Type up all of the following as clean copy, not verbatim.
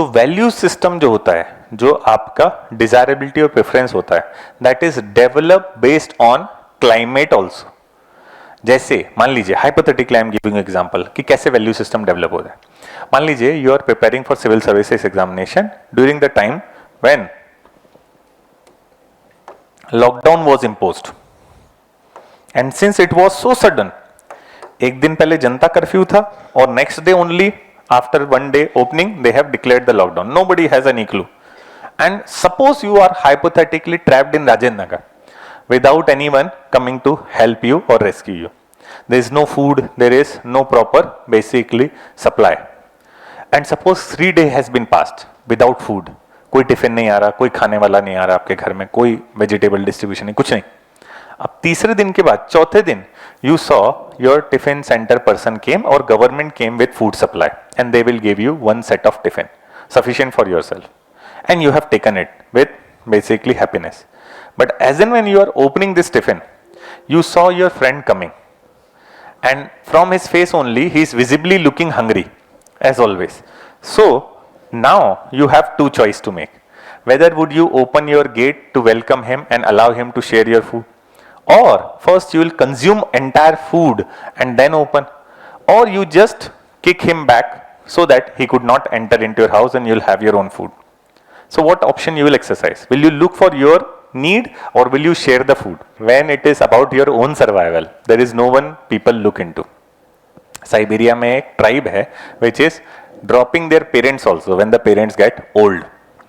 तो value system जो होता है, जो आपका डिजायरेबिलिटी और प्रेफरेंस होता है, that is develop based on climate also. जैसे मान लीजिए hypothetically I am giving example कि कैसे वैल्यू सिस्टम डेवलप होता है। मान लीजिए you are preparing for civil services examination during the time when lockdown was imposed and since it was so sudden, एक दिन पहले जनता कर्फ्यू था और next day only after one day opening they have declared the lockdown. Nobody has any clue. And suppose you are hypothetically trapped in Rajendra Nagar without anyone coming to help you or rescue you. There is no food, there is no proper basically supply. And suppose 3 days has been passed without food. कोई tiffin नहीं आ रहा, कोई खाने वाला नहीं आ रहा आपके घर में, कोई वेजिटेबल डिस्ट्रीब्यूशन नहीं, कुछ नहीं। अब तीसरे दिन के बाद चौथे दिन you saw your tiffin center person came or government came with food supply and they will give you one set of tiffin sufficient for yourself and you have taken it with basically happiness. But as and when you are opening this tiffin, you saw your friend coming and from his face only he is visibly looking hungry as always. So now you have two choice to make. Whether would you open your gate to welcome him and allow him to share your food, or first you will consume entire food and then open, or you just kick him back so that he could not enter into your house and you will have your own food. So what option you will exercise? Will you look for your need or will you share the food? When it is about your own survival, there is no one people look into. Siberia में एक tribe है which is dropping their parents also when the parents get old.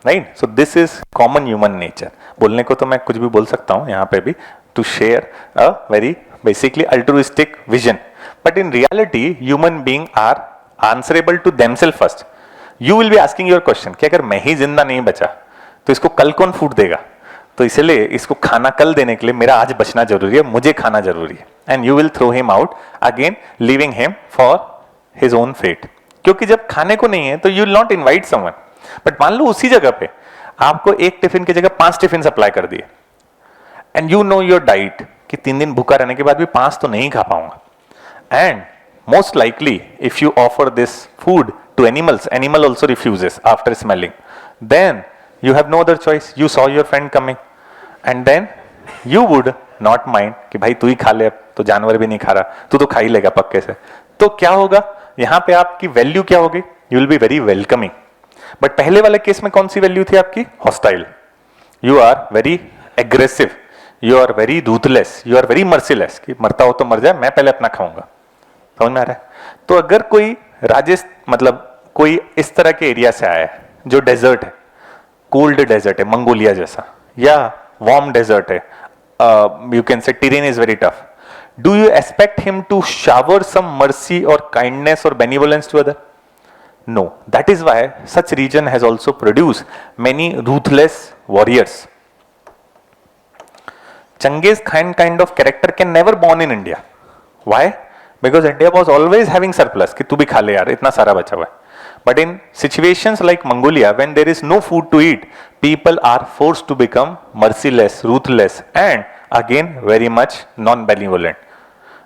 Right? So this is common human nature. बोलने को तो मैं कुछ भी बोल सकता हूँ यहाँ पे भी, to share a very basically altruistic vision. But in reality, human beings are answerable to themselves first. You will be asking your question कि अगर मैं ही जिंदा नहीं बचा तो इसको कल कौन फूड देगा? तो इसलिए इसको खाना कल देने के लिए मेरा आज बचना जरूरी है, मुझे खाना जरूरी है. And you will throw him out again, leaving him for his own fate. क्योंकि जब खाने को नहीं है तो you will not invite someone. But मान लो उसी जगह पे आपको एक टिफिन की जगह 5 टिफिन सप्लाई कर दिए and you know your diet कि 3 दिन भूखा रहने के बाद भी 5 तो नहीं खा पाऊंगा, and most likely if you offer this food to animals, animal also refuses after smelling, then you have no other choice. You saw your friend coming and then you would not mind कि भाई तू ही खा ले, अब तो जानवर भी नहीं खा रहा, तू तो खा ही लेगा पक्के से. तो क्या होगा यहाँ पे, आपकी वैल्यू क्या होगी? You will be very welcoming. But पहले वाले केस में कौन सी वैल्यू थी आपकी? Hostile. You are very aggressive, you are very ruthless, you are very merciless कि मरता हो तो मर जाए, मैं पहले अपना खाऊंगा. समझ में आ रहा है? तो अगर कोई मतलब कोई इस तरह के एरिया से आया है जो डेजर्ट है, कोल्ड डेजर्ट है मंगोलिया जैसा, या वार्म डेजर्ट है, you can say terrain is very tough, do you expect him to shower some mercy और काइंडनेस और benevolence to other? No, that is why such region has also produced many ruthless warriors. Genghis Khan kind of character can never born in India. Why? Because India was always having surplus कि तू भी खा ले यार, इतना सारा बचा हुआ है. But in situations like Mongolia, when there is no food to eat, people are forced to become merciless, ruthless, and again very much non-benevolent.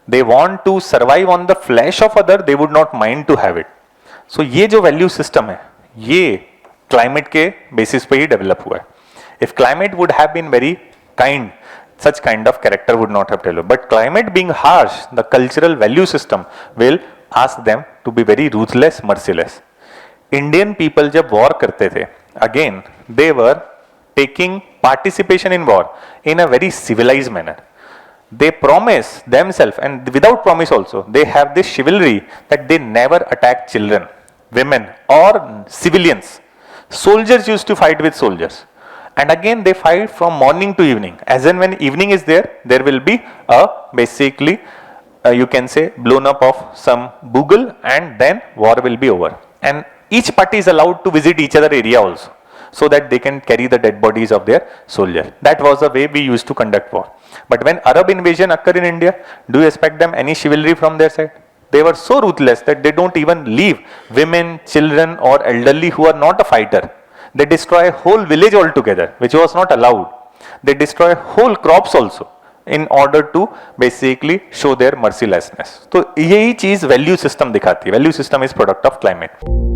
They want to survive on the flesh of other. They would not mind to have it. सो ये जो value system है ये climate के basis पे ही develop हुआ है. If climate would have been very kind, such kind of character would not have developed. But climate being harsh, the cultural value system will ask them to be very ruthless, merciless. Indian people जब war करते थे, again they were taking participation in war in a very civilized manner. They promise themselves, and without promise also, they have this chivalry that they never attack children, women or civilians. Soldiers used to fight with soldiers. And again they fight from morning to evening. As and when evening is there, there will be a basically you can say blown up of some bugle, and then war will be over. And each party is allowed to visit each other area also, so that they can carry the dead bodies of their soldier. That was the way we used to conduct war. But when Arab invasion occurred in India, do you expect them any chivalry from their side? They were so ruthless that they don't even leave women, children or elderly who are not a fighter. They destroy whole village altogether, which was not allowed. They destroy whole crops also in order to basically show their mercilessness. तो यही चीज value system दिखाती है. Value system is product of climate.